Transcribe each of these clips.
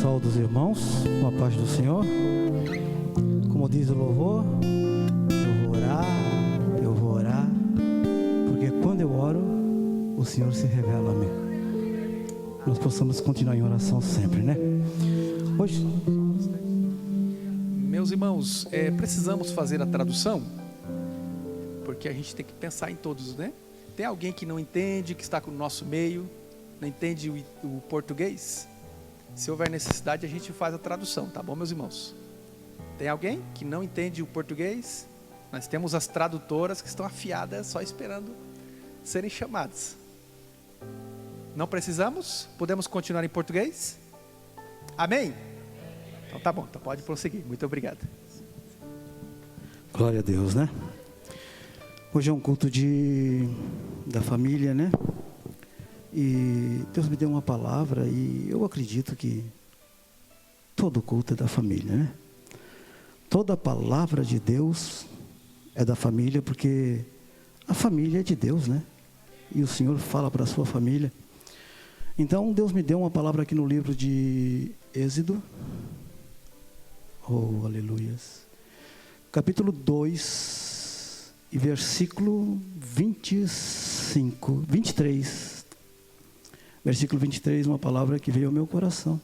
Saúdo os irmãos, com a paz do Senhor. Como diz o louvor, eu vou orar, porque quando eu oro, o Senhor se revela a mim. Nós possamos continuar em oração sempre, né? Hoje, meus irmãos, precisamos fazer a tradução, porque a gente tem que pensar em todos, né? Tem alguém que não entende, que está no nosso meio, não entende o português? Se houver necessidade, a gente faz a tradução, tá bom, meus irmãos? Tem alguém que não entende o português? Nós temos as tradutoras que estão afiadas, só esperando serem chamadas. Não precisamos? Podemos continuar em português? Amém? Então tá bom, então pode prosseguir. Muito obrigado. Glória a Deus, né? Hoje é um culto da família, né? E Deus me deu uma palavra e eu acredito que todo culto é da família, né? Toda palavra de Deus é da família, porque a família é de Deus, né? E o Senhor fala para a sua família. Então Deus me deu uma palavra aqui no livro de Êxodo. Oh, aleluias. Capítulo 2 e versículo 23. Versículo 23, uma palavra que veio ao meu coração.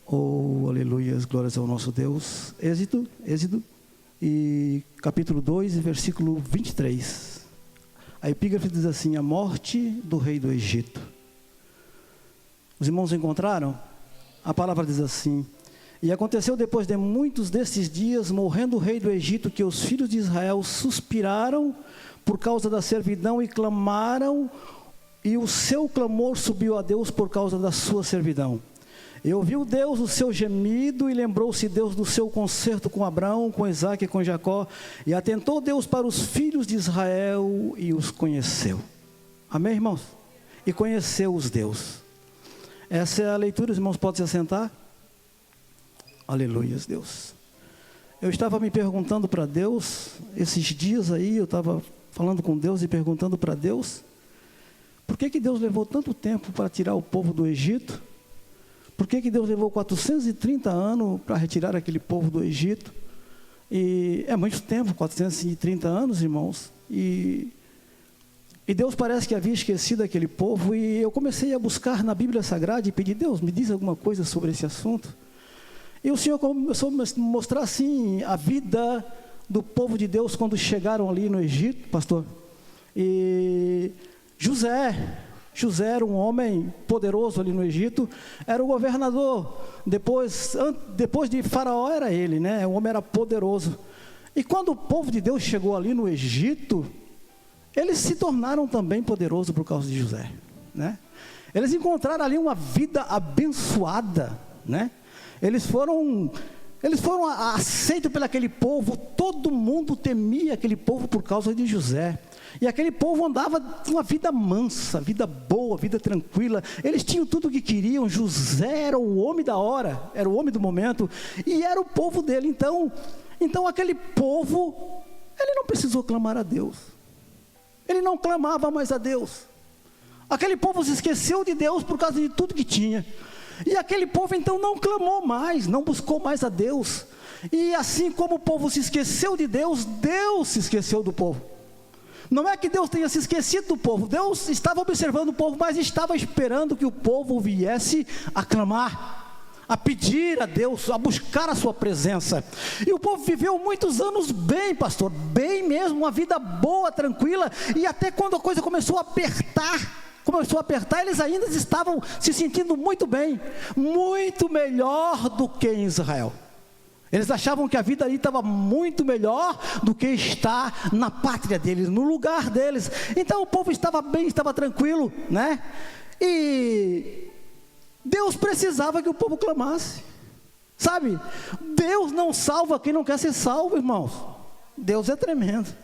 Oh, aleluias, glórias ao nosso Deus. Êxodo, e capítulo 2, versículo 23. A epígrafe diz assim: a morte do rei do Egito. Os irmãos encontraram? A palavra diz assim: e aconteceu depois de muitos desses dias, morrendo o rei do Egito, que os filhos de Israel suspiraram por causa da servidão e clamaram, e o seu clamor subiu a Deus por causa da sua servidão. E ouviu Deus o seu gemido, e lembrou-se Deus do seu concerto com Abraão, com Isaque e com Jacó, e atentou Deus para os filhos de Israel e os conheceu. Amém, irmãos? E conheceu os Deus. Essa é a leitura, os irmãos podem se assentar? Aleluias, Deus. Eu estava me perguntando para Deus, esses dias aí, eu estava falando com Deus e perguntando para Deus, por que Deus levou tanto tempo para tirar o povo do Egito? Por que Deus levou 430 anos para retirar aquele povo do Egito? E é muito tempo, 430 anos, irmãos. E Deus parece que havia esquecido aquele povo. E eu comecei a buscar na Bíblia Sagrada e pedir: Deus, me diz alguma coisa sobre esse assunto. E o Senhor começou a mostrar assim a vida do povo de Deus quando chegaram ali no Egito, pastor. E José era um homem poderoso ali no Egito, era o governador. Depois de Faraó era ele, né? O homem era poderoso. E quando o povo de Deus chegou ali no Egito, eles se tornaram também poderosos por causa de José, né? Eles encontraram ali uma vida abençoada, né? Eles foram aceitos por aquele povo. Todo mundo temia aquele povo por causa de José. E aquele povo andava uma vida mansa, vida boa, vida tranquila. Eles tinham tudo o que queriam. José era o homem da hora, era o homem do momento, e era o povo dele. Então aquele povo, ele não precisou clamar a Deus. Ele não clamava mais a Deus. Aquele povo se esqueceu de Deus por causa de tudo que tinha. E aquele povo então não clamou mais, não buscou mais a Deus. E assim como o povo se esqueceu de Deus, Deus se esqueceu do povo. Não é que Deus tenha se esquecido do povo. Deus estava observando o povo, mas estava esperando que o povo viesse a clamar, a pedir a Deus, a buscar a sua presença. E o povo viveu muitos anos bem, pastor, bem mesmo, uma vida boa, tranquila. E até quando a coisa começou a apertar, eles ainda estavam se sentindo muito bem, muito melhor do que em Israel. Eles achavam que a vida ali estava muito melhor do que está na pátria deles, no lugar deles. Então o povo estava bem, estava tranquilo, né? E Deus precisava que o povo clamasse, sabe? Deus não salva quem não quer ser salvo, irmãos. Deus é tremendo.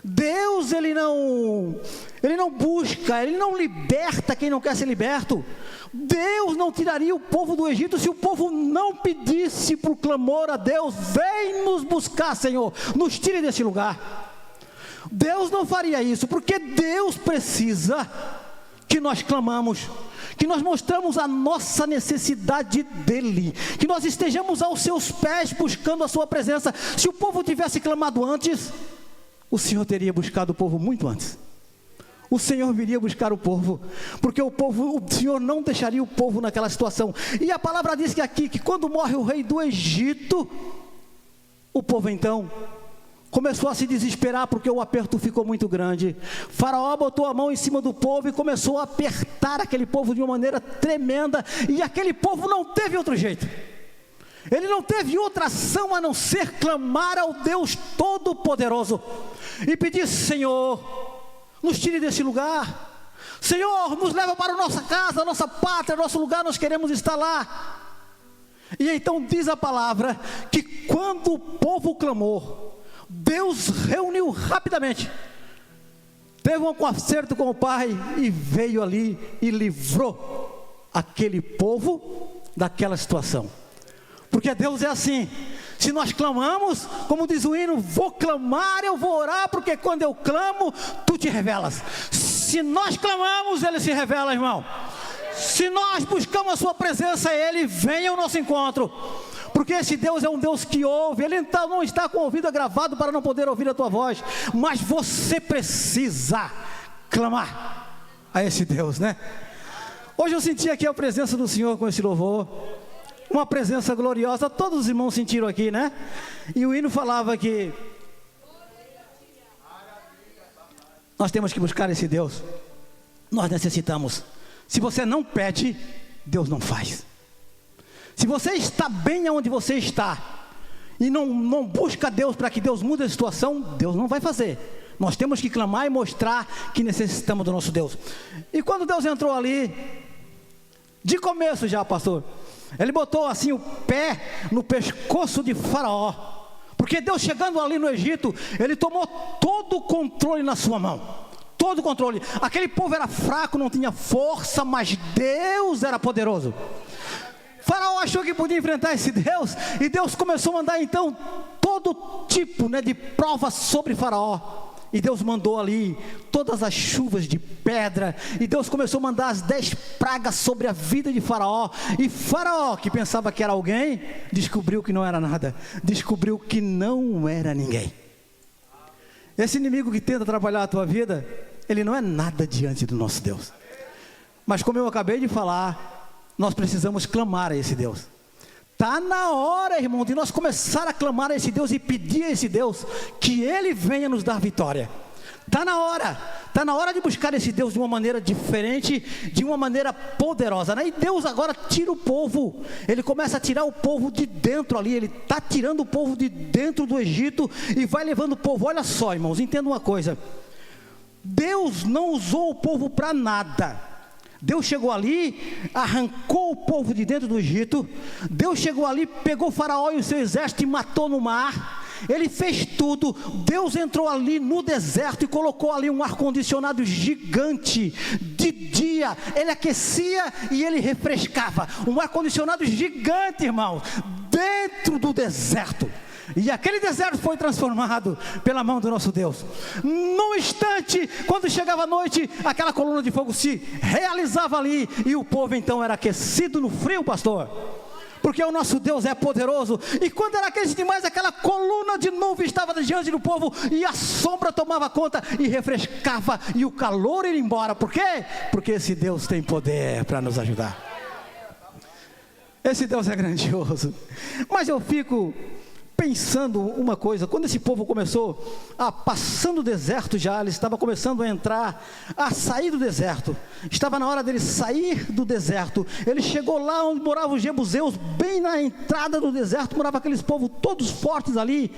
Deus, ele não busca, ele não liberta quem não quer ser liberto. Deus não tiraria o povo do Egito se o povo não pedisse por clamor a Deus: vem nos buscar, Senhor, nos tire desse lugar. Deus não faria isso, porque Deus precisa que que nós clamamos, que nós mostramos a nossa necessidade dEle, que nós estejamos aos seus pés buscando a sua presença. Se o povo tivesse clamado antes, o Senhor teria buscado o povo muito antes. O Senhor viria buscar o povo, porque o Senhor não deixaria o povo naquela situação. E a palavra diz que aqui, que quando morre o rei do Egito, o povo então começou a se desesperar, porque o aperto ficou muito grande. Faraó botou a mão em cima do povo e começou a apertar aquele povo de uma maneira tremenda, e aquele povo não teve outro jeito. Ele não teve outra ação a não ser clamar ao Deus Todo-Poderoso e pedir: Senhor, nos tire desse lugar. Senhor, nos leva para a nossa casa, a nossa pátria, nosso lugar, nós queremos estar lá. E então diz a palavra que quando o povo clamou, Deus reuniu rapidamente, teve um acerto com o Pai e veio ali e livrou aquele povo daquela situação. Porque Deus é assim: se nós clamamos, como diz o hino, vou clamar, eu vou orar, porque quando eu clamo, tu te revelas. Se nós clamamos, Ele se revela, irmão. Se nós buscamos a sua presença, Ele vem ao nosso encontro. Porque esse Deus é um Deus que ouve. Ele não está com o ouvido agravado para não poder ouvir a tua voz, mas você precisa clamar a esse Deus, né? Hoje eu senti aqui a presença do Senhor com esse louvor, uma presença gloriosa. Todos os irmãos sentiram aqui, né? E o hino falava que nós temos que buscar esse Deus. Nós necessitamos. Se você não pede, Deus não faz. Se você está bem onde você está e não busca Deus para que Deus mude a situação, Deus não vai fazer. Nós temos que clamar e mostrar que necessitamos do nosso Deus. E quando Deus entrou ali, de começo já, pastor, Ele botou assim o pé no pescoço de Faraó, porque Deus, chegando ali no Egito, Ele tomou todo o controle na sua mão. Todo o controle. Aquele povo era fraco, não tinha força, mas Deus era poderoso. Faraó achou que podia enfrentar esse Deus, e Deus começou a mandar então todo tipo, de provas sobre Faraó. E Deus mandou ali todas as chuvas de pedra, e Deus começou a mandar as 10 pragas sobre a vida de Faraó. E Faraó, que pensava que era alguém, descobriu que não era nada, descobriu que não era ninguém. Esse inimigo que tenta atrapalhar a tua vida, ele não é nada diante do nosso Deus. Mas como eu acabei de falar, nós precisamos clamar a esse Deus. Está na hora, irmão, de nós começar a clamar a esse Deus e pedir a esse Deus que Ele venha nos dar vitória. Está na hora de buscar esse Deus de uma maneira diferente, de uma maneira poderosa, né? E Deus agora tira o povo, Ele começa a tirar o povo de dentro ali, Ele está tirando o povo de dentro do Egito e vai levando o povo. Olha só, irmãos, entenda uma coisa: Deus não usou o povo para nada. Deus chegou ali, arrancou o povo de dentro do Egito. Deus chegou ali, pegou Faraó e o seu exército e matou no mar. Ele fez tudo. Deus entrou ali no deserto e colocou ali um ar-condicionado gigante. De dia Ele aquecia e Ele refrescava. Um ar-condicionado gigante, irmão, dentro do deserto. E aquele deserto foi transformado pela mão do nosso Deus. Num instante, quando chegava a noite, aquela coluna de fogo se realizava ali, e o povo então era aquecido no frio, pastor. Porque o nosso Deus é poderoso. E quando era aquecido demais, aquela coluna de nuvem estava diante do povo, e a sombra tomava conta e refrescava, e o calor ia embora. Por quê? Porque esse Deus tem poder para nos ajudar. Esse Deus é grandioso. Mas eu fico pensando uma coisa: quando esse povo começou a passando o deserto, já ele estava começando a entrar, a sair do deserto, estava na hora dele sair do deserto. Ele chegou lá onde moravam os jebuseus, bem na entrada do deserto, moravam aqueles povos todos fortes ali.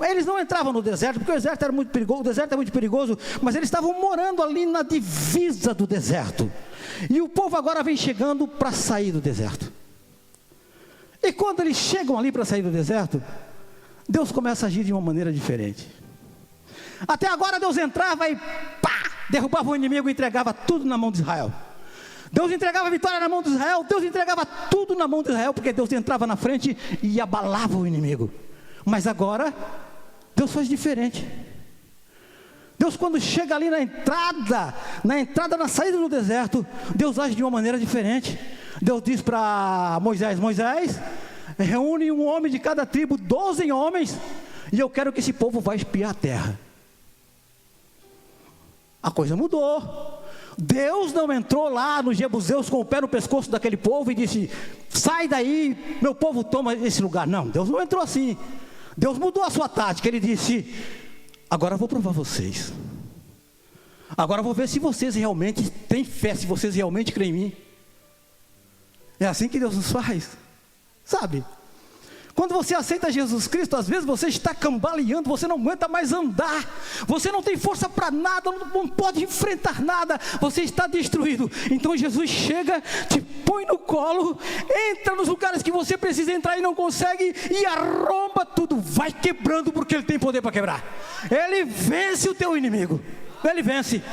Eles não entravam no deserto, porque o deserto era muito perigoso, o deserto é muito perigoso, mas eles estavam morando ali na divisa do deserto. E o povo agora vem chegando para sair do deserto. E quando eles chegam ali para sair do deserto, Deus começa a agir de uma maneira diferente. Até agora Deus entrava e derrubava o inimigo e entregava tudo na mão de Israel. Deus entregava a vitória na mão de Israel. Deus entregava tudo na mão de Israel, porque Deus entrava na frente e abalava o inimigo. Mas agora Deus faz diferente. Deus, quando chega ali na entrada, na saída do deserto, Deus age de uma maneira diferente. Deus diz para Moisés: Moisés, reúne um homem de cada tribo, 12 homens, e eu quero que esse povo vá espiar a terra. A coisa mudou. Deus não entrou lá nos Jebuseus com o pé no pescoço daquele povo e disse: sai daí, meu povo toma esse lugar. Não, Deus não entrou assim. Deus mudou a sua tática. Ele disse: agora eu vou provar vocês. Agora eu vou ver se vocês realmente têm fé, se vocês realmente creem em mim. É assim que Deus nos faz, sabe? Quando você aceita Jesus Cristo, às vezes você está cambaleando, você não aguenta mais andar, você não tem força para nada, não pode enfrentar nada, você está destruído. Então Jesus chega, te põe no colo, entra nos lugares que você precisa entrar e não consegue, e arromba tudo, vai quebrando, porque Ele tem poder para quebrar. Ele vence o teu inimigo, Ele vence.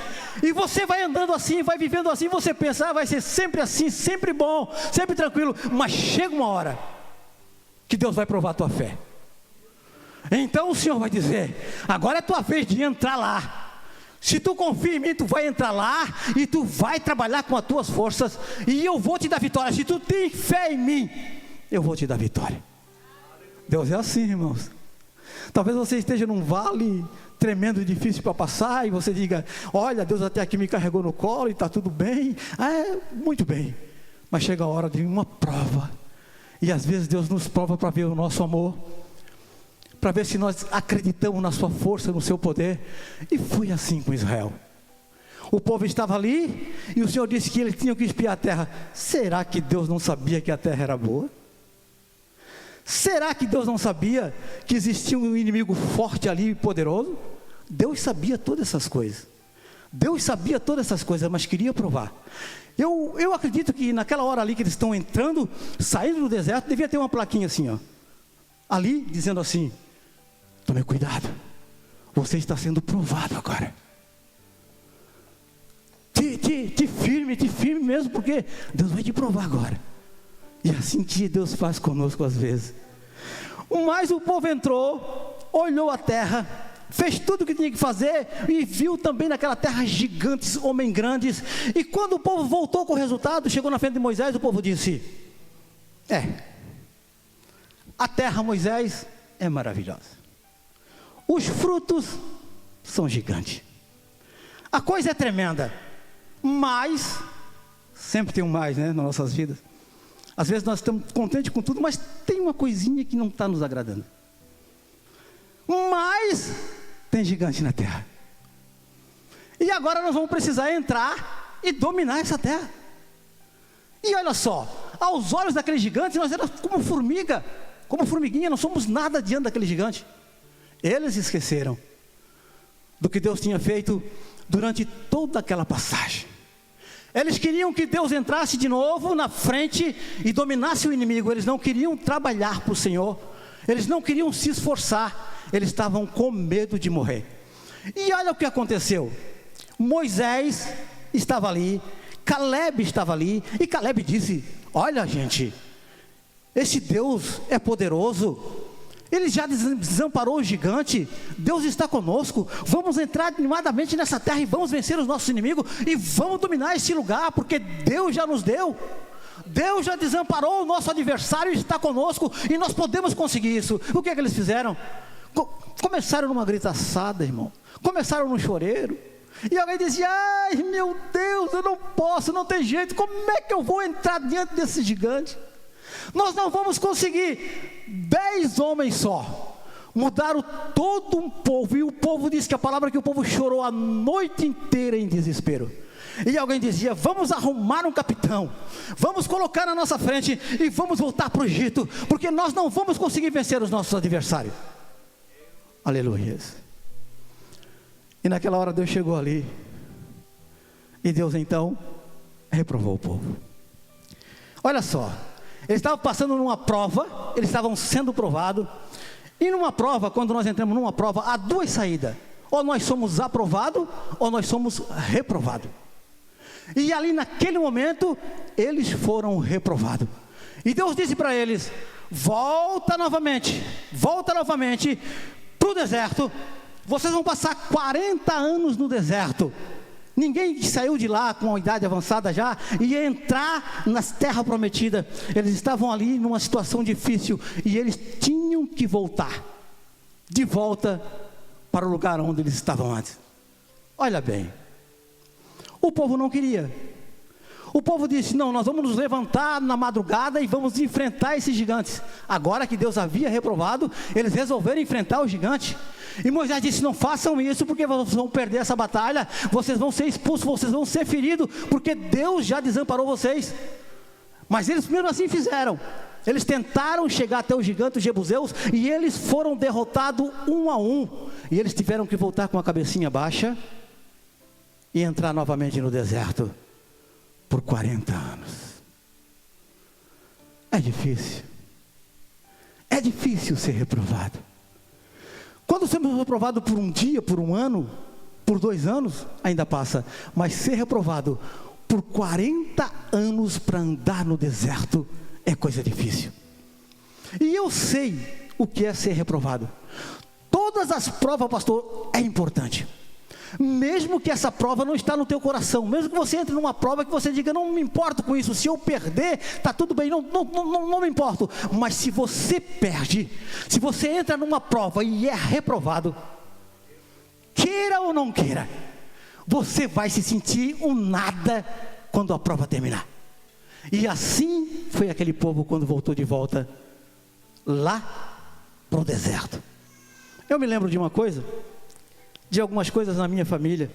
E você vai andando assim, vai vivendo assim, você pensa: vai ser sempre assim, sempre bom, sempre tranquilo. Mas chega uma hora que Deus vai provar a tua fé. Então o Senhor vai dizer: agora é tua vez de entrar lá. Se tu confia em mim, tu vai entrar lá e tu vai trabalhar com as tuas forças, e eu vou te dar vitória. Se tu tem fé em mim, eu vou te dar vitória. Deus é assim, irmãos. Talvez você esteja num vale tremendo e difícil para passar, e você diga: olha, Deus até aqui me carregou no colo e está tudo bem. Muito bem. Mas chega a hora de uma prova, e às vezes Deus nos prova para ver o nosso amor, para ver se nós acreditamos na sua força, no seu poder. E foi assim com Israel. O povo estava ali, e o Senhor disse que eles tinham que espiar a terra. Será que Deus não sabia que a terra era boa? Será que Deus não sabia que existia um inimigo forte ali e poderoso? Deus sabia todas essas coisas. Deus sabia todas essas coisas, mas queria provar. Eu acredito que naquela hora ali que eles estão entrando, saindo do deserto, devia ter uma plaquinha assim, ó, ali, dizendo assim: tome cuidado, você está sendo provado agora. Te firme mesmo, porque Deus vai te provar agora. E é assim que Deus faz conosco às vezes. Mas o povo entrou, olhou a terra, fez tudo o que tinha que fazer, e viu também naquela terra gigantes, homens grandes. E quando o povo voltou com o resultado, chegou na frente de Moisés, o povo disse: a terra, Moisés, é maravilhosa, os frutos são gigantes, a coisa é tremenda, mas sempre tem um mais, né, nas nossas vidas. Às vezes nós estamos contentes com tudo, mas tem uma coisinha que não está nos agradando. Mas tem gigante na terra, e agora nós vamos precisar entrar e dominar essa terra. E olha só, aos olhos daquele gigante, nós éramos como formiga, como formiguinha, não somos nada diante daquele gigante. Eles esqueceram do que Deus tinha feito durante toda aquela passagem. Eles queriam que Deus entrasse de novo na frente e dominasse o inimigo. Eles não queriam trabalhar para o Senhor, eles não queriam se esforçar, eles estavam com medo de morrer. E olha o que aconteceu. Moisés estava ali, Caleb estava ali, e Caleb disse: olha, gente, esse Deus é poderoso, Ele já desamparou o gigante, Deus está conosco, vamos entrar animadamente nessa terra e vamos vencer os nossos inimigos, e vamos dominar esse lugar, porque Deus já nos deu, Deus já desamparou o nosso adversário e está conosco, e nós podemos conseguir isso. O que é que eles fizeram? Começaram numa gritaçada, irmão, começaram num choreiro, e alguém dizia: ai meu Deus, eu não posso, não tem jeito, como é que eu vou entrar diante desse gigante? Nós não vamos conseguir. 10 homens só mudaram todo um povo, e o povo disse que a palavra que o povo chorou a noite inteira em desespero. E alguém dizia: vamos arrumar um capitão, vamos colocar na nossa frente e vamos voltar para o Egito, porque nós não vamos conseguir vencer os nossos adversários. Aleluia. E naquela hora Deus chegou ali, e Deus então reprovou o povo. Olha só, eles estavam passando numa prova, eles estavam sendo provados. E numa prova, quando nós entramos numa prova, há duas saídas: ou nós somos aprovados, ou nós somos reprovados. E ali naquele momento, eles foram reprovados. E Deus disse para eles: volta novamente para o deserto, Vocês vão passar 40 anos no deserto. Ninguém que saiu de lá com uma idade avançada já ia entrar na terra prometida. Eles estavam ali numa situação difícil e eles tinham que voltar de volta para o lugar onde eles estavam antes. Olha bem, o povo não queria. O povo disse: não, nós vamos nos levantar na madrugada e vamos enfrentar esses gigantes. Agora que Deus havia reprovado, eles resolveram enfrentar o gigante. E Moisés disse: não façam isso, porque vocês vão perder essa batalha, vocês vão ser expulsos, vocês vão ser feridos, porque Deus já desamparou vocês. Mas eles mesmo assim fizeram. Eles tentaram chegar até o gigante, os jebuseus, e eles foram derrotados um a um. E eles tiveram que voltar com a cabecinha baixa e entrar novamente no deserto por 40 anos. É difícil. É difícil ser reprovado. Quando somos reprovados por um dia, por um ano, por 2 anos, ainda passa. Mas ser reprovado por 40 anos para andar no deserto é coisa difícil. E eu sei o que é ser reprovado. Todas as provas, pastor, é importante. Mesmo que essa prova não está no teu coração, mesmo que você entre numa prova que você diga: não me importo com isso, se eu perder, está tudo bem, não me importo. Mas se você perde, se você entra numa prova e é reprovado, queira ou não queira, você vai se sentir um nada quando a prova terminar. E assim foi aquele povo quando voltou de volta lá para o deserto. Eu me lembro de uma coisa, de algumas coisas na minha família.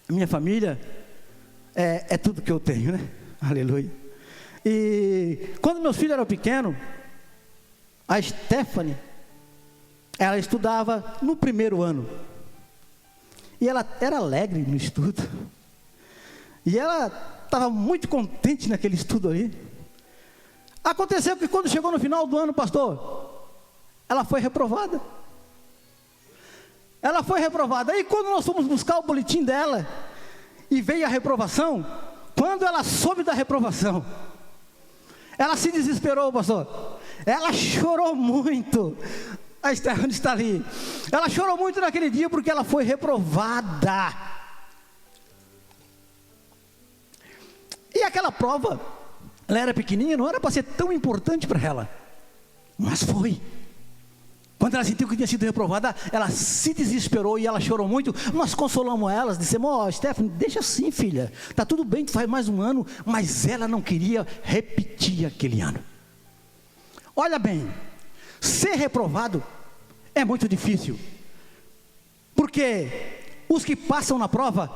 A minha família é tudo que eu tenho, né? Aleluia. E quando meus filhos eram pequenos, a Stephanie, ela estudava no 1º ano. E ela era alegre no estudo. E ela estava muito contente naquele estudo ali. Aconteceu que quando chegou no final do ano, pastor, ela foi reprovada. Ela foi reprovada. E quando nós fomos buscar o boletim dela, e veio a reprovação, quando ela soube da reprovação, ela se desesperou, pastor. Ela chorou muito. A Stephanie está ali. Ela chorou muito naquele dia porque ela foi reprovada. E aquela prova, ela era pequenininha, não era para ser tão importante para ela, mas foi. Quando ela sentiu que tinha sido reprovada, ela se desesperou e ela chorou muito. Nós consolamos elas, dissemos: ó, Stephanie, deixa assim, filha, está tudo bem, tu faz mais um ano. Mas ela não queria repetir aquele ano. Olha bem, ser reprovado é muito difícil, porque os que passam na prova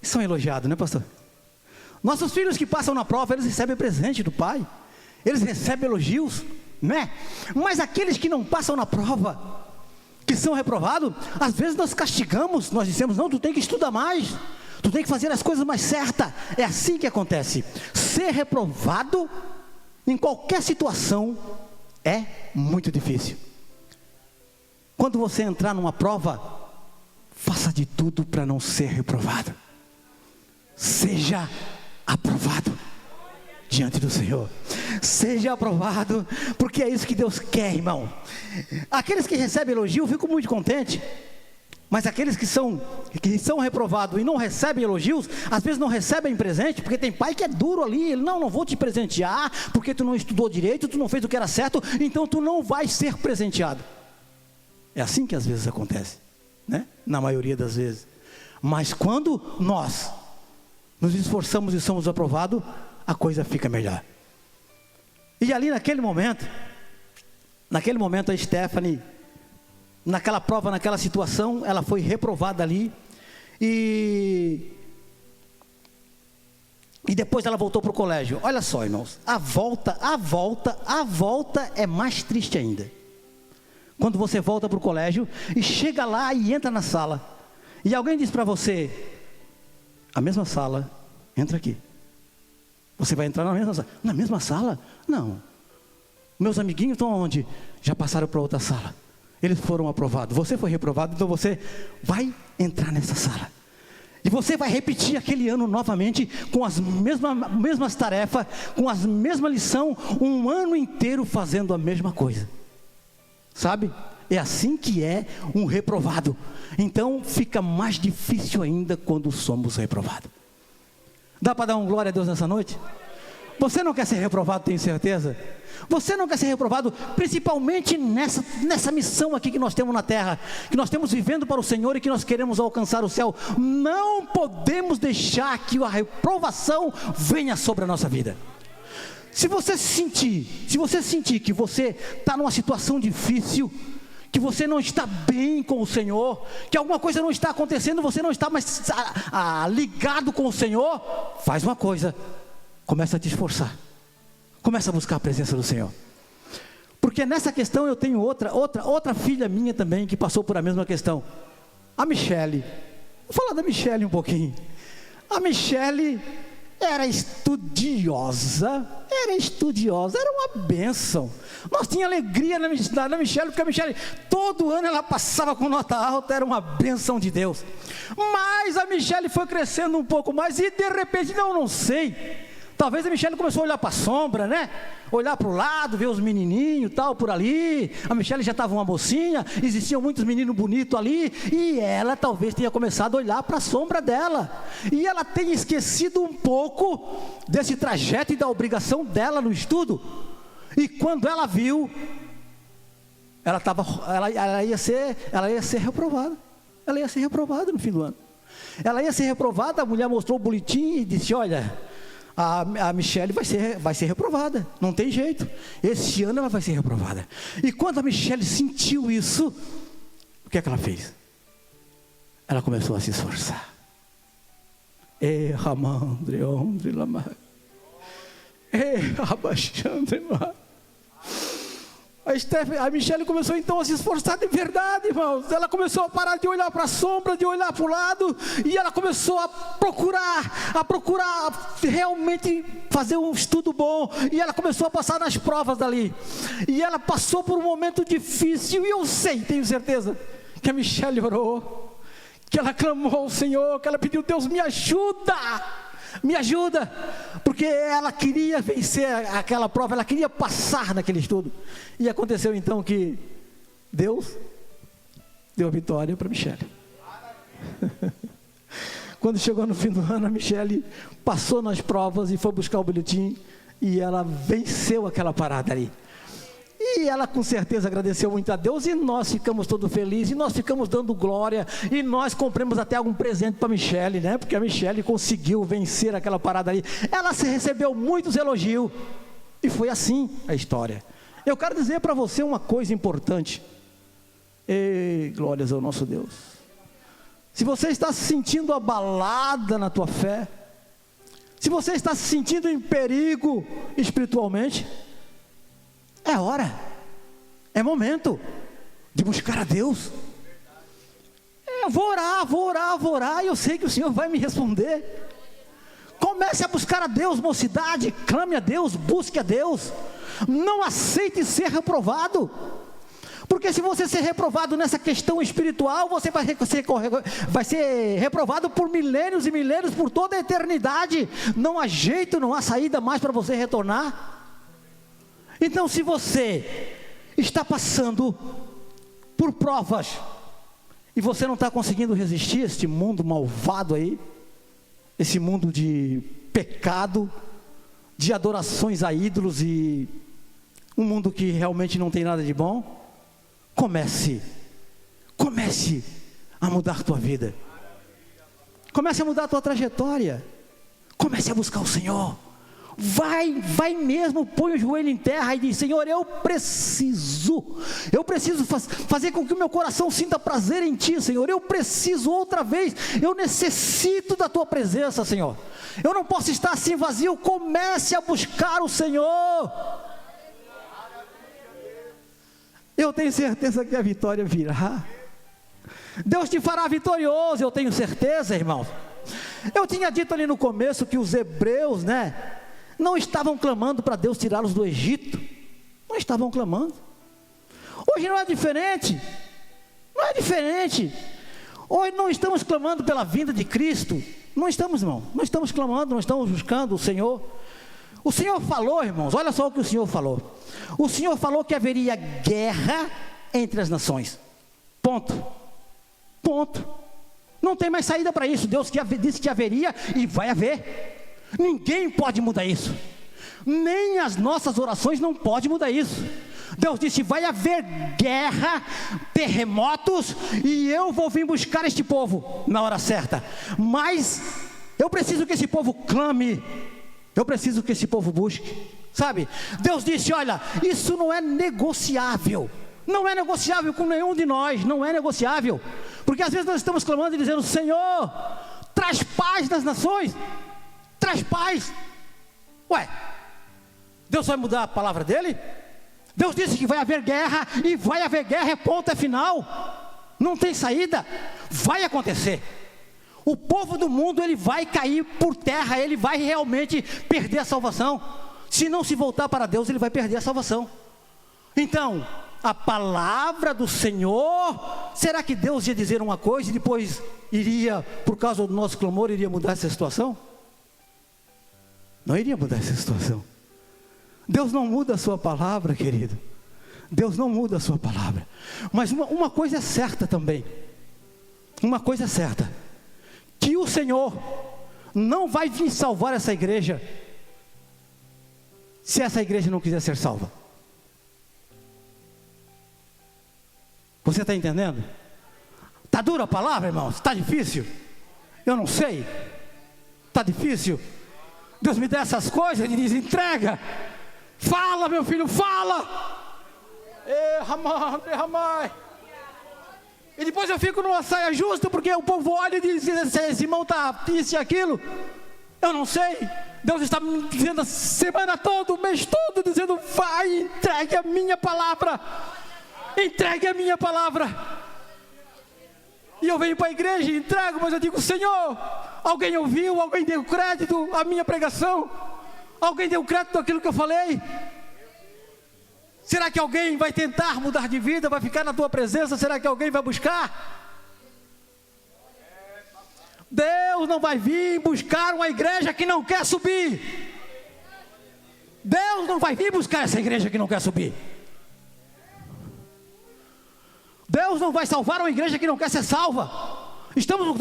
são elogiados, né, pastor? Nossos filhos que passam na prova, eles recebem presente do pai, eles recebem elogios, né? Mas aqueles que não passam na prova, que são reprovados, às vezes nós castigamos, nós dizemos: não, tu tem que estudar mais, tu tem que fazer as coisas mais certas. É assim que acontece. Ser reprovado em qualquer situação é muito difícil. Quando você entrar numa prova, faça de tudo para não ser reprovado. Seja aprovado diante do Senhor. Seja aprovado, porque é isso que Deus quer, irmão. Aqueles que recebem elogio, eu fico muito contente. Mas aqueles que são reprovados e não recebem elogios, às vezes não recebem presente, porque tem pai que é duro ali. Ele: não vou te presentear, porque tu não estudou direito, tu não fez o que era certo, então tu não vai ser presenteado. É assim que às vezes acontece, né? Na maioria das vezes. Mas quando nós nos esforçamos e somos aprovados, a coisa fica melhor. E ali naquele momento a Stephanie, naquela prova, naquela situação, ela foi reprovada ali. E depois ela voltou para o colégio. Olha só, irmãos, a volta é mais triste ainda. Quando você volta para o colégio e chega lá e entra na sala, e alguém diz para você: a mesma sala, entra aqui. Você vai entrar na mesma sala. Na mesma sala? Não. Meus amiguinhos estão onde? Já passaram para outra sala. Eles foram aprovados. Você foi reprovado, então você vai entrar nessa sala. E você vai repetir aquele ano novamente, com as mesmas tarefas, com as mesmas lições, um ano inteiro fazendo a mesma coisa. Sabe? É assim que é um reprovado. Então fica mais difícil ainda quando somos reprovados. Dá para dar um glória a Deus nessa noite? Você não quer ser reprovado, tenho certeza? Você não quer ser reprovado, principalmente nessa missão aqui que nós temos na terra, que nós temos vivendo para o Senhor e que nós queremos alcançar o céu. Não podemos deixar que a reprovação venha sobre a nossa vida. Se você sentir que você está numa situação difícil, que você não está bem com o Senhor, que alguma coisa não está acontecendo, você não está mais ligado com o Senhor, faz uma coisa: começa a te esforçar, começa a buscar a presença do Senhor. Porque nessa questão eu tenho outra filha minha também que passou por a mesma questão, a Michele. Vou falar da Michele um pouquinho. A Michele era estudiosa, era uma bênção. Nós tínhamos alegria na Michele, porque a Michele, todo ano ela passava com nota alta, era uma bênção de Deus. Mas a Michele foi crescendo um pouco mais e de repente, não sei, talvez a Michele começou a olhar para a sombra, né? Olhar para o lado, ver os menininhos tal por ali. A Michele já estava uma mocinha, existiam muitos meninos bonitos ali, e ela talvez tenha começado a olhar para a sombra dela, e ela tenha esquecido um pouco desse trajeto e da obrigação dela no estudo. E quando ela viu, ela ia ser reprovada. Ela ia ser reprovada no fim do ano. Ela ia ser reprovada. A mulher mostrou o boletim e disse: olha, a Michele vai ser reprovada, não tem jeito, esse ano ela vai ser reprovada. E quando a Michele sentiu isso, o que é que ela fez? Ela começou a se esforçar. A Michele começou então a se esforçar de verdade, irmãos. Ela começou a parar de olhar para a sombra, de olhar para o lado, e ela começou a procurar realmente fazer um estudo bom, e ela começou a passar nas provas dali, e ela passou por um momento difícil, e eu tenho certeza, que a Michele orou, que ela clamou ao Senhor, que ela pediu: Deus, me ajuda, porque ela queria vencer aquela prova, ela queria passar naquele estudo. E aconteceu então que Deus deu a vitória para Michele. Quando chegou no fim do ano, a Michele passou nas provas e foi buscar o boletim, e ela venceu aquela parada ali. E ela com certeza agradeceu muito a Deus, e nós ficamos todos felizes, e nós ficamos dando glória, e nós compramos até algum presente para a Michele, né? Porque a Michele conseguiu vencer aquela parada ali. Ela recebeu muitos elogios, e foi assim a história. Eu quero dizer para você uma coisa importante. Glórias ao nosso Deus. Se você está se sentindo abalada na tua fé, se você está se sentindo em perigo espiritualmente, é hora, é momento de buscar a Deus. Eu vou orar, e eu sei que o Senhor vai me responder. Comece a buscar a Deus, mocidade, clame a Deus, busque a Deus. Não aceite ser reprovado, porque se você ser reprovado nessa questão espiritual, você vai ser reprovado por milênios e milênios, por toda a eternidade. Não há jeito, não há saída mais para você retornar. Então, se você está passando por provas e você não está conseguindo resistir a este mundo malvado aí, esse mundo de pecado, de adorações a ídolos, e um mundo que realmente não tem nada de bom, comece a mudar a tua vida, comece a mudar a tua trajetória, comece a buscar o Senhor. Vai mesmo, põe o joelho em terra e diz: Senhor, eu preciso fazer com que o meu coração sinta prazer em Ti, Senhor. Eu preciso outra vez, eu necessito da Tua presença, Senhor. Eu não posso estar assim vazio. Comece a buscar o Senhor. Eu tenho certeza que a vitória virá. Deus te fará vitorioso, eu tenho certeza, irmão. Eu tinha dito ali no começo que os hebreus, né, não estavam clamando para Deus tirá-los do Egito. Não estavam clamando. Hoje não é diferente. Hoje não estamos clamando pela vinda de Cristo. Não estamos, irmão. Não estamos clamando, não estamos buscando o Senhor. O Senhor falou, irmãos, olha só o que o Senhor falou. O Senhor falou que haveria guerra entre as nações. Ponto. Ponto. Não tem mais saída para isso. Deus disse que haveria e vai haver. Ninguém pode mudar isso. Nem as nossas orações não podem mudar isso. Deus disse: vai haver guerra, terremotos, e eu vou vir buscar este povo na hora certa. Mas eu preciso que esse povo clame, eu preciso que esse povo busque, sabe? Deus disse: olha, isso não é negociável. Não é negociável com nenhum de nós, não é negociável. Porque às vezes nós estamos clamando e dizendo: Senhor, traz paz nas nações, traz paz. Ué, Deus vai mudar a palavra dele? Deus disse que vai haver guerra, e vai haver guerra, é ponto, é final. Não tem saída, vai acontecer. O povo do mundo, ele vai cair por terra, ele vai realmente perder a salvação. Se não se voltar para Deus, ele vai perder a salvação. Então, a palavra do Senhor, será que Deus ia dizer uma coisa e depois iria, por causa do nosso clamor, iria mudar essa situação? Não iria mudar essa situação. Deus não muda a sua palavra, querido. Deus não muda a sua palavra. Mas uma coisa é certa também. Uma coisa é certa: que o Senhor não vai vir salvar essa igreja se essa igreja não quiser ser salva. Você está entendendo? Está dura a palavra, irmãos? Está difícil? Eu não sei. Está difícil? Deus me dá essas coisas e diz: entrega. Fala, meu filho, fala. E depois eu fico numa saia justa, porque o povo olha e diz: esse irmão está isso e aquilo. Eu não sei. Deus está me dizendo a semana toda, o mês todo, dizendo: vai, entregue a minha palavra. Entregue a minha palavra. E eu venho para a igreja e entrego, mas eu digo: Senhor, alguém ouviu? Alguém deu crédito à minha pregação? Alguém deu crédito àquilo que eu falei? Será que alguém vai tentar mudar de vida, vai ficar na tua presença? Será que alguém vai buscar? Deus não vai vir buscar uma igreja que não quer subir. Deus não vai vir buscar essa igreja que não quer subir. Deus não vai salvar uma igreja que não quer ser salva. Estamos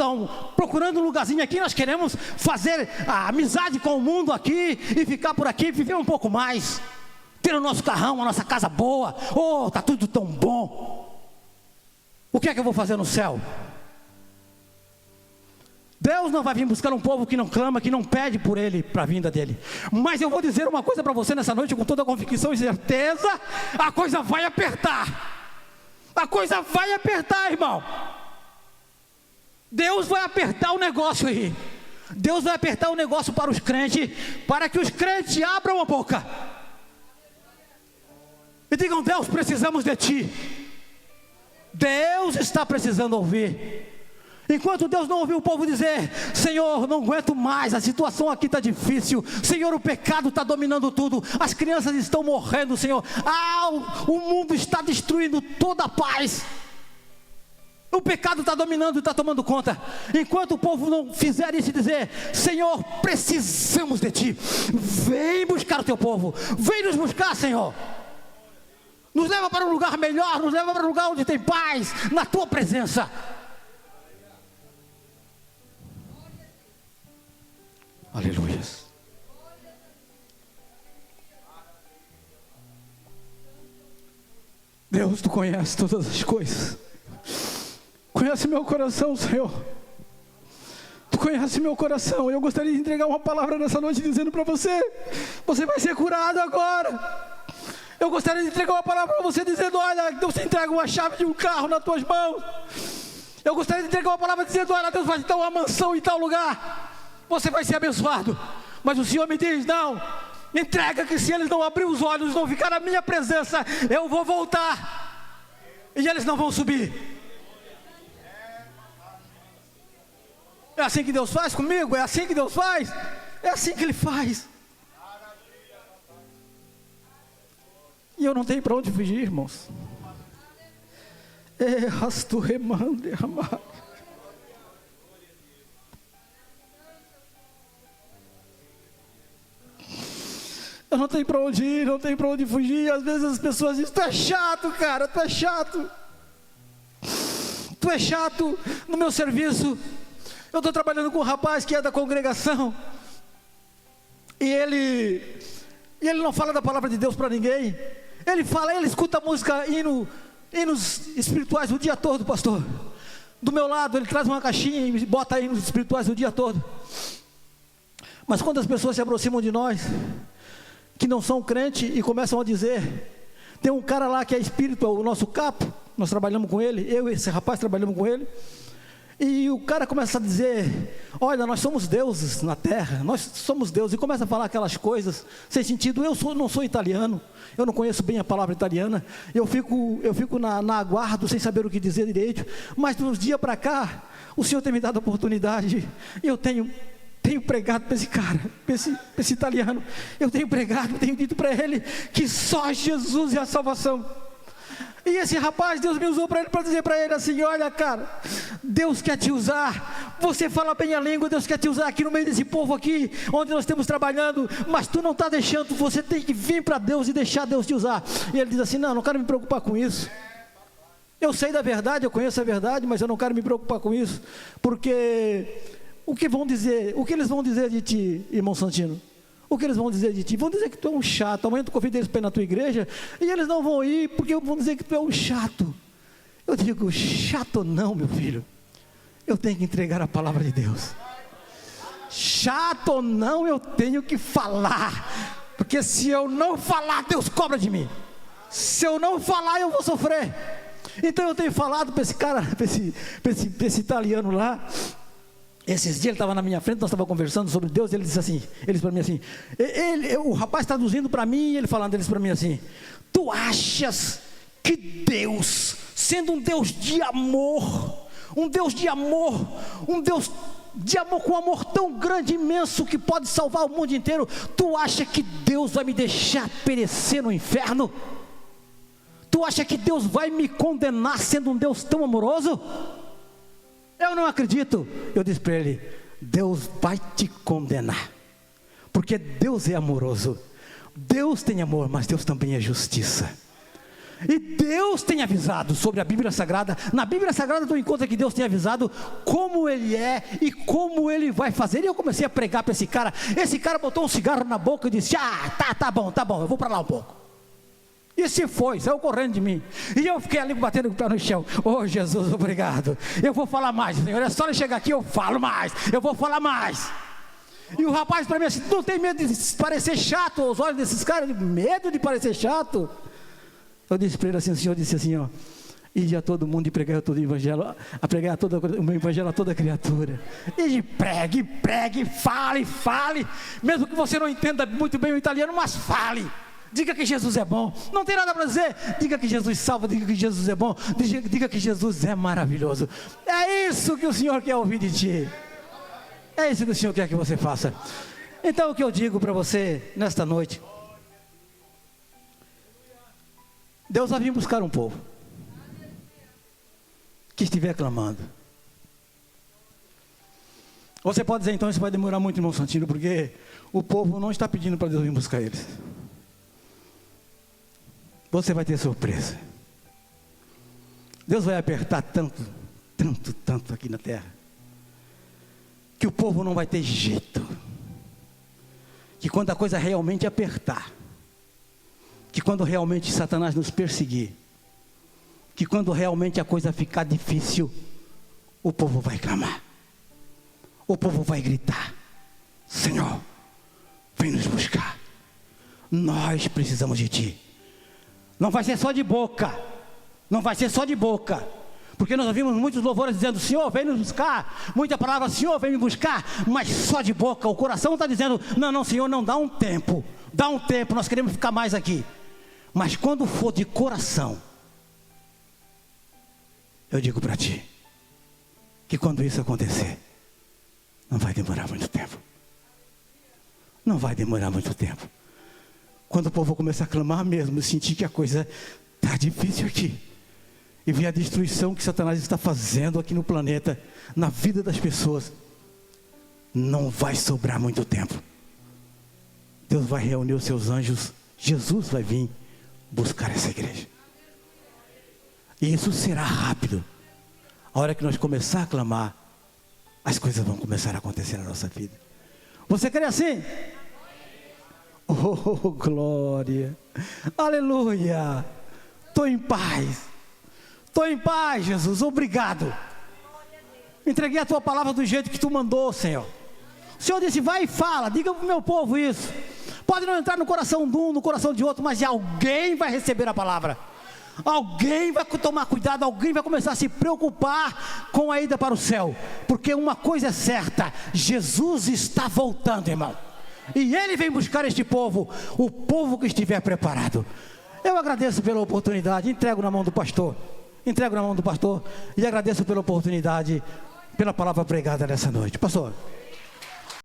procurando um lugarzinho aqui, nós queremos fazer a amizade com o mundo aqui, e ficar por aqui, viver um pouco mais, ter o nosso carrão, a nossa casa boa. Oh, está tudo tão bom. O que é que eu vou fazer no céu? Deus não vai vir buscar um povo que não clama, que não pede por Ele, para a vinda dEle. Mas eu vou dizer uma coisa para você nessa noite, com toda a convicção e certeza: a coisa vai apertar. A coisa vai apertar, irmão. Deus vai apertar o negócio aí. Deus vai apertar o negócio para os crentes, para que os crentes abram a boca e digam: Deus, precisamos de Ti. Deus está precisando ouvir. Enquanto Deus não ouviu o povo dizer: Senhor, não aguento mais, a situação aqui está difícil. Senhor, o pecado está dominando tudo. As crianças estão morrendo, Senhor. O mundo está destruindo toda a paz. O pecado está dominando e está tomando conta. Enquanto o povo não fizer isso e dizer: Senhor, precisamos de Ti. Vem buscar o Teu povo. Vem nos buscar, Senhor. Nos leva para um lugar melhor. Nos leva para um lugar onde tem paz, na Tua presença. Aleluia. Deus, Tu conheces todas as coisas. Conhece meu coração, Senhor. Tu conhece meu coração. Eu gostaria de entregar uma palavra nessa noite dizendo para você: você vai ser curado agora. Eu gostaria de entregar uma palavra para você dizendo: olha, Deus te entrega uma chave de um carro nas tuas mãos. Eu gostaria de entregar uma palavra dizendo: olha, Deus vai te dar uma mansão em tal lugar. Você vai ser abençoado. Mas o Senhor me diz: não, entrega, que se eles não abrir os olhos, não ficar na minha presença, eu vou voltar e eles não vão subir. É assim que Deus faz comigo? É assim que Deus faz? É assim que Ele faz. E eu não tenho para onde fugir, irmãos. Rasto remando, amado. Eu não tenho para onde ir, não tenho para onde fugir. Às vezes as pessoas dizem: tu é chato, cara, tu é chato. Tu é chato no meu serviço. Eu estou trabalhando com um rapaz que é da congregação. E ele não fala da palavra de Deus para ninguém. Ele escuta música, hinos espirituais o dia todo, pastor. Do meu lado, ele traz uma caixinha e bota hinos espirituais o dia todo. Mas quando as pessoas se aproximam de nós, que não são crentes, e começam a dizer, tem um cara lá que é espírito, o nosso capo, nós trabalhamos com ele, eu e esse rapaz trabalhamos com ele, e o cara começa a dizer: olha, nós somos deuses na terra, nós somos deuses, e começa a falar aquelas coisas sem sentido. Não sou italiano, eu não conheço bem a palavra italiana, eu fico na aguardo, sem saber o que dizer direito, mas de uns dias para cá, o Senhor tem me dado a oportunidade, e eu tenho pregado para esse cara, para esse italiano, eu tenho dito para ele que só Jesus é a salvação. E esse rapaz, Deus me usou para dizer para ele assim: olha, cara, Deus quer te usar, você fala bem a língua, Deus quer te usar aqui no meio desse povo aqui, onde nós estamos trabalhando, mas tu não está deixando, você tem que vir para Deus e deixar Deus te usar. E ele diz assim: não quero me preocupar com isso, eu sei da verdade, eu conheço a verdade, mas eu não quero me preocupar com isso, porque o que eles vão dizer de ti, irmão Santino? O que eles vão dizer de ti? Vão dizer que tu é um chato. Amanhã tu convida eles para ir na tua igreja e eles não vão ir porque vão dizer que tu é um chato. Eu digo: chato não, meu filho, eu tenho que entregar a palavra de Deus. Chato ou não, eu tenho que falar, porque se eu não falar, Deus cobra de mim. Se eu não falar, eu vou sofrer. Então eu tenho falado para esse cara, para esse italiano lá. Esses dias ele estava na minha frente, nós estávamos conversando sobre Deus, ele disse para mim assim, o rapaz traduzindo para mim, ele falando para mim assim: tu achas que Deus, sendo um Deus de amor, um Deus com amor tão grande, imenso, que pode salvar o mundo inteiro, tu acha que Deus vai me deixar perecer no inferno? Tu acha que Deus vai me condenar sendo um Deus tão amoroso? Eu não acredito. Eu disse para ele: Deus vai te condenar, porque Deus é amoroso. Deus tem amor, mas Deus também é justiça. E Deus tem avisado sobre a Bíblia Sagrada. Na Bíblia Sagrada tu encontra que Deus tem avisado como Ele é e como Ele vai fazer. E eu comecei a pregar para esse cara. Esse cara botou um cigarro na boca e disse: tá bom, eu vou para lá um pouco. E se foi, saiu correndo de mim. E eu fiquei ali batendo o pé no chão. Oh Jesus, obrigado. Eu vou falar mais, Senhor. É só ele chegar aqui, eu falo mais. Eu vou falar mais. E o rapaz para mim assim: não tem medo de parecer chato aos olhos desses caras? Medo de parecer chato? Eu disse para ele assim: o Senhor disse assim, ó: ide a todo mundo e pregai todo o evangelho, o meu evangelho a toda criatura. E pregue, fale. Mesmo que você não entenda muito bem o italiano, mas fale. Diga que Jesus é bom. Não tem nada para dizer. Diga que Jesus salva, diga que Jesus é bom, diga que Jesus é maravilhoso. É isso que o Senhor quer ouvir de ti. É isso que o Senhor quer que você faça. Então o que eu digo para você nesta noite: Deus vai vir buscar um povo que estiver clamando. Você pode dizer: então isso vai demorar muito, irmão Santino, porque o povo não está pedindo para Deus vir buscar eles. Você vai ter surpresa. Deus vai apertar tanto aqui na terra, que o povo não vai ter jeito. Que quando a coisa realmente apertar, que quando realmente Satanás nos perseguir, que quando realmente a coisa ficar difícil, o povo vai clamar, o povo vai gritar: Senhor, vem nos buscar, nós precisamos de Ti. Não vai ser só de boca, porque nós ouvimos muitos louvores dizendo: Senhor, vem nos buscar, muita palavra, Senhor, vem me buscar, mas só de boca. O coração está dizendo: não, Senhor, não, dá um tempo, nós queremos ficar mais aqui. Mas quando for de coração, eu digo para ti, que quando isso acontecer, não vai demorar muito tempo. Quando o povo começar a clamar mesmo, sentir que a coisa está difícil aqui, e ver a destruição que Satanás está fazendo aqui no planeta, na vida das pessoas, não vai sobrar muito tempo. Deus vai reunir os seus anjos. Jesus vai vir buscar essa igreja. E isso será rápido. A hora que nós começar a clamar, as coisas vão começar a acontecer na nossa vida. Você crê assim? Oh, glória! Aleluia! Estou em paz. Estou em paz, Jesus. Obrigado. Entreguei a tua palavra do jeito que tu mandou, Senhor. O Senhor disse, vai e fala, diga para o meu povo isso. Pode não entrar no coração de um, no coração de outro, mas alguém vai receber a palavra. Alguém vai tomar cuidado, alguém vai começar a se preocupar com a ida para o céu. Porque uma coisa é certa, Jesus está voltando, irmão. E Ele vem buscar este povo, o povo que estiver preparado. Eu agradeço pela oportunidade, entrego na mão do pastor. Entrego na mão do pastor e agradeço pela oportunidade, pela palavra pregada nessa noite. Pastor.